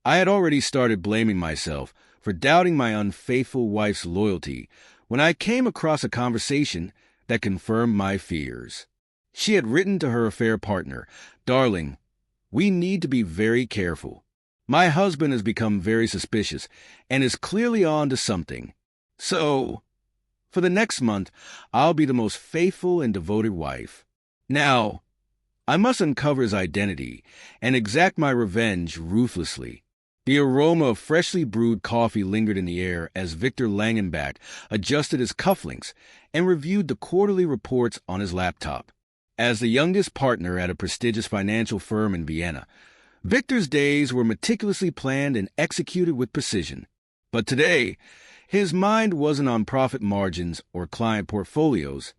I had already started blaming myself for doubting my unfaithful wife's loyalty when I came across a conversation that confirmed my fears. She had written to her affair partner, "Darling, we need to be very careful. My husband has become very suspicious and is clearly on to something. So, for the next month, I'll be the most faithful and devoted wife. Now, I must uncover his identity and exact my revenge ruthlessly." The aroma of freshly brewed coffee lingered in the air as Victor Langenbach adjusted his cufflinks and reviewed the quarterly reports on his laptop. As the youngest partner at a prestigious financial firm in Vienna, Victor's days were meticulously planned and executed with precision. But today, his mind wasn't on profit margins or client portfolios.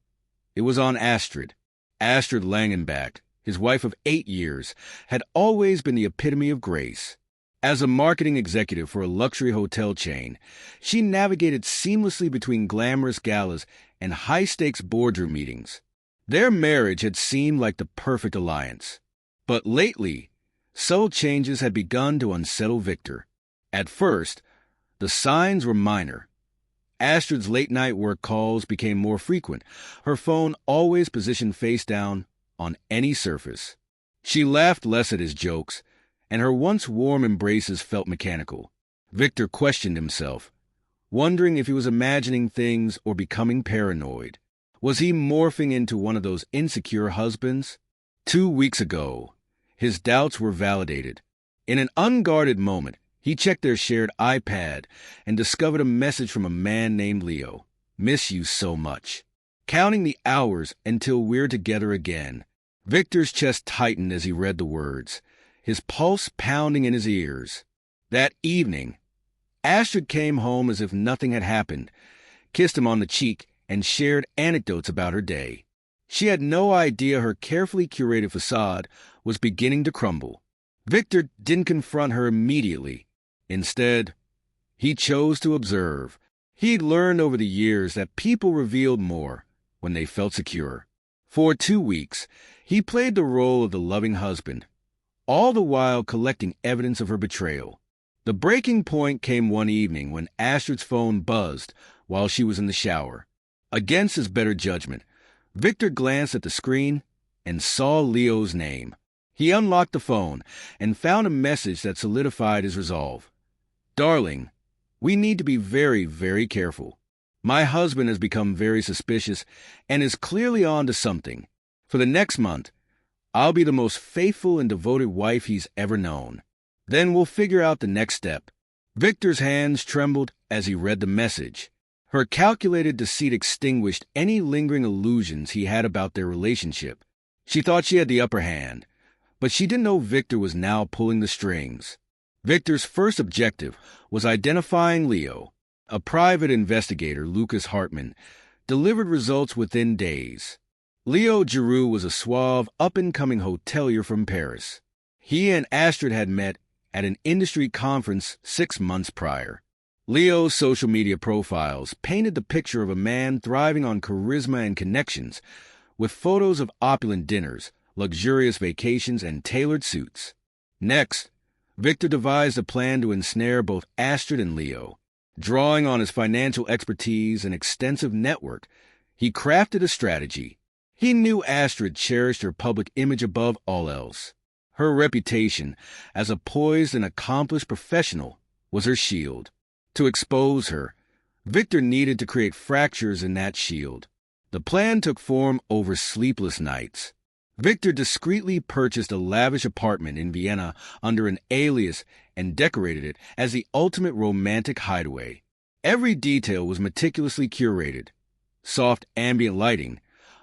It was on Astrid. Astrid Langenbach, his wife of 8 years, had always been the epitome of grace. As a marketing executive for a luxury hotel chain, she navigated seamlessly between glamorous galas and high-stakes boardroom meetings. Their marriage had seemed like the perfect alliance. But lately, subtle changes had begun to unsettle Victor. At first, the signs were minor. Astrid's late-night work calls became more frequent, her phone always positioned face down on any surface. She laughed less at his jokes, and her once warm embraces felt mechanical. Victor questioned himself, wondering if he was imagining things or becoming paranoid. Was he morphing into one of those insecure husbands? 2 weeks ago, his doubts were validated. In an unguarded moment, he checked their shared iPad and discovered a message from a man named Leo. "Miss you so much. Counting the hours until we're together again." Victor's chest tightened as he read the words, his pulse pounding in his ears. That evening, Astrid came home as if nothing had happened, kissed him on the cheek, and shared anecdotes about her day. She had no idea her carefully curated facade was beginning to crumble. Victor didn't confront her immediately. Instead, he chose to observe. He'd learned over the years that people revealed more when they felt secure. For 2 weeks, he played the role of the loving husband, all the while collecting evidence of her betrayal. The breaking point came one evening when Astrid's phone buzzed while she was in the shower. Against his better judgment, Victor glanced at the screen and saw Leo's name. He unlocked the phone and found a message that solidified his resolve. "Darling, we need to be very, very careful. My husband has become very suspicious and is clearly on to something. For the next month, I'll be the most faithful and devoted wife he's ever known. Then we'll figure out the next step." Victor's hands trembled as he read the message. Her calculated deceit extinguished any lingering illusions he had about their relationship. She thought she had the upper hand, but she didn't know Victor was now pulling the strings. Victor's first objective was identifying Leo. A private investigator, Lucas Hartman, delivered results within days. Leo Giroux was a suave, up-and-coming hotelier from Paris. He and Astrid had met at an industry conference 6 months prior. Leo's social media profiles painted the picture of a man thriving on charisma and connections, with photos of opulent dinners, luxurious vacations, and tailored suits. Next, Victor devised a plan to ensnare both Astrid and Leo. Drawing on his financial expertise and extensive network, he crafted a strategy. He knew Astrid cherished her public image above all else. Her reputation as a poised and accomplished professional was her shield. To expose her, Victor needed to create fractures in that shield. The plan took form over sleepless nights. Victor discreetly purchased a lavish apartment in Vienna under an alias and decorated it as the ultimate romantic hideaway. Every detail was meticulously curated. Soft ambient lighting,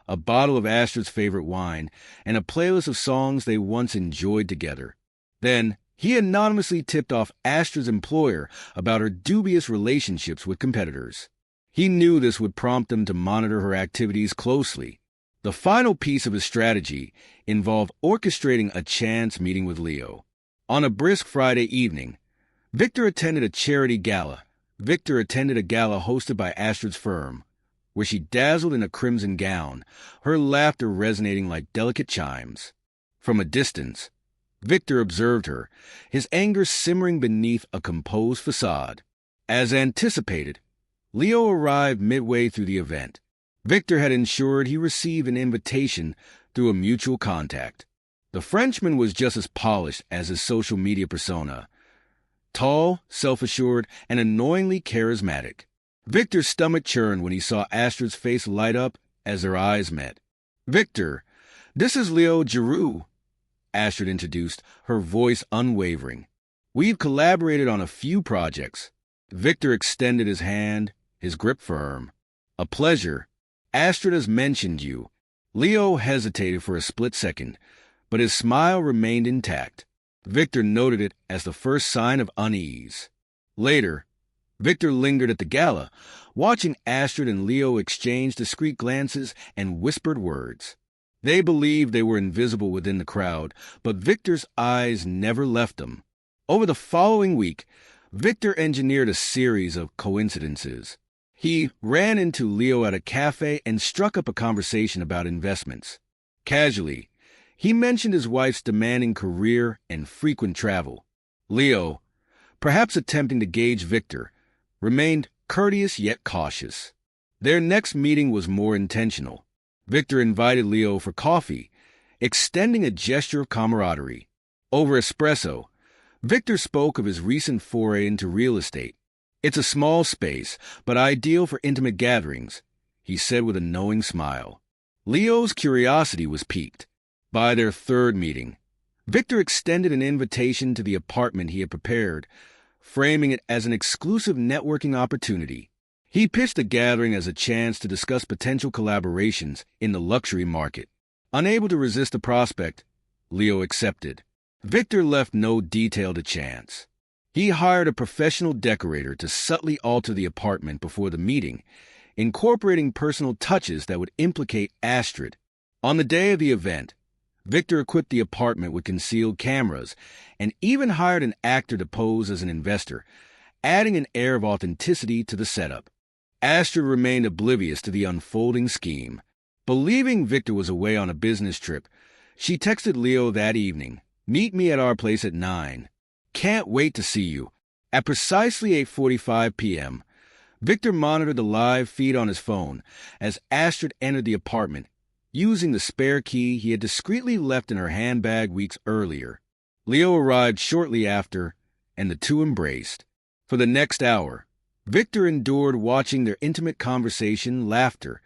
a bottle of Astrid's favorite wine, and a playlist of songs they once enjoyed together. Then, he anonymously tipped off Astrid's employer about her dubious relationships with competitors. He knew this would prompt them to monitor her activities closely. The final piece of his strategy involved orchestrating a chance meeting with Leo. On a brisk Friday evening, Victor attended a charity gala. Victor attended a gala hosted by Astrid's firm, where she dazzled in a crimson gown, her laughter resonating like delicate chimes. From a distance, Victor observed her, his anger simmering beneath a composed facade. As anticipated, Leo arrived midway through the event. Victor had ensured he received an invitation through a mutual contact. The Frenchman was just as polished as his social media persona. Tall, self-assured, and annoyingly charismatic. Victor's stomach churned when he saw Astrid's face light up as their eyes met. "Victor, this is Leo Giroux," Astrid introduced, her voice unwavering. "We've collaborated on a few projects." Victor extended his hand, his grip firm. "A pleasure. Astrid has mentioned you." Leo hesitated for a split second, but his smile remained intact. Victor noted it as the first sign of unease. Later, Victor lingered at the gala, watching Astrid and Leo exchange discreet glances and whispered words. They believed they were invisible within the crowd, but Victor's eyes never left them. Over the following week, Victor engineered a series of coincidences. He ran into Leo at a cafe and struck up a conversation about investments. Casually, he mentioned his wife's demanding career and frequent travel. Leo, perhaps attempting to gauge Victor, remained courteous yet cautious. Their next meeting was more intentional. Victor invited Leo for coffee, extending a gesture of camaraderie. Over espresso, Victor spoke of his recent foray into real estate. "It's a small space, but ideal for intimate gatherings," he said with a knowing smile. Leo's curiosity was piqued. By their third meeting, Victor extended an invitation to the apartment he had prepared, framing it as an exclusive networking opportunity. He pitched the gathering as a chance to discuss potential collaborations in the luxury market. Unable to resist the prospect, Leo accepted. Victor left no detail to chance. He hired a professional decorator to subtly alter the apartment before the meeting, incorporating personal touches that would implicate Astrid. On the day of the event, Victor equipped the apartment with concealed cameras and even hired an actor to pose as an investor, adding an air of authenticity to the setup. Astrid remained oblivious to the unfolding scheme. Believing Victor was away on a business trip, she texted Leo that evening, "Meet me at our place at 9. Can't wait to see you." At precisely 8:45 p.m., Victor monitored the live feed on his phone as Astrid entered the apartment, using the spare key he had discreetly left in her handbag weeks earlier. Leo arrived shortly after, and the two embraced. For the next hour, Victor endured watching their intimate conversation, laughter,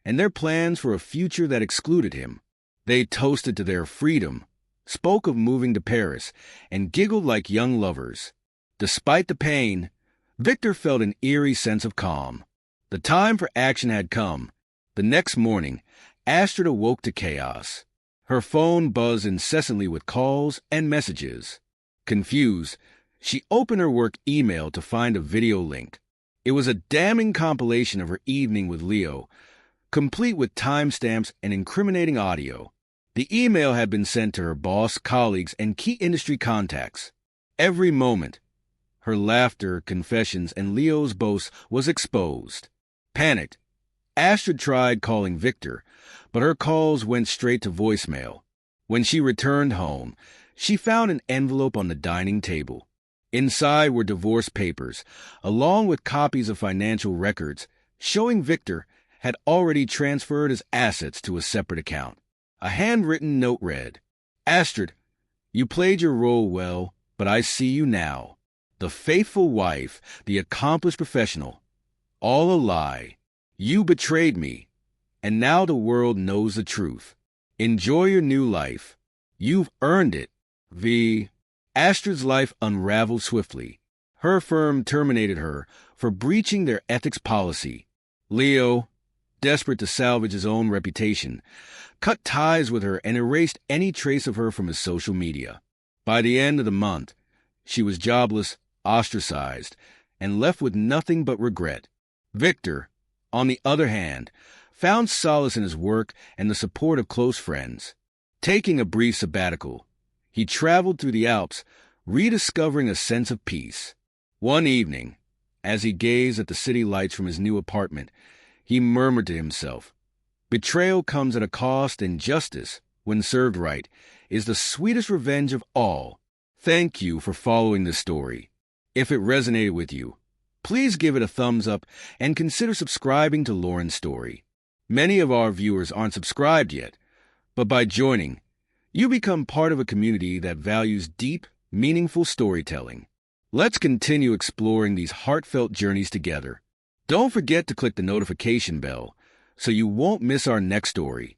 and their plans for a future that excluded him. They toasted to their freedom, spoke of moving to Paris, and giggled like young lovers. Despite the pain, Victor felt an eerie sense of calm. The time for action had come. The next morning, Astrid awoke to chaos. Her phone buzzed incessantly with calls and messages. Confused, she opened her work email to find a video link. It was a damning compilation of her evening with Leo, complete with timestamps and incriminating audio. The email had been sent to her boss, colleagues, and key industry contacts. Every moment, her laughter, confessions, and Leo's boasts was exposed. Panicked, Astrid tried calling Victor, but her calls went straight to voicemail. When she returned home, she found an envelope on the dining table. Inside were divorce papers, along with copies of financial records, showing Victor had already transferred his assets to a separate account. A handwritten note read, "Astrid, you played your role well, but I see you now. The faithful wife, the accomplished professional. All a lie. You betrayed me, and now the world knows the truth. Enjoy your new life. You've earned it." Astrid's life unraveled swiftly. Her firm terminated her for breaching their ethics policy. Leo, desperate to salvage his own reputation, cut ties with her and erased any trace of her from his social media. By the end of the month, she was jobless, ostracized, and left with nothing but regret. Victor, on the other hand, found solace in his work and the support of close friends. Taking a brief sabbatical, he traveled through the Alps, rediscovering a sense of peace. One evening, as he gazed at the city lights from his new apartment, he murmured to himself, "Betrayal comes at a cost, and justice when served right, is the sweetest revenge of all. Thank you for following this story. If it resonated with you, please give it a thumbs up and consider subscribing to Lauren's story. Many of our viewers aren't subscribed yet, but by joining, you become part of a community that values deep, meaningful storytelling. Let's continue exploring these heartfelt journeys together. Don't forget to click the notification bell so you won't miss our next story.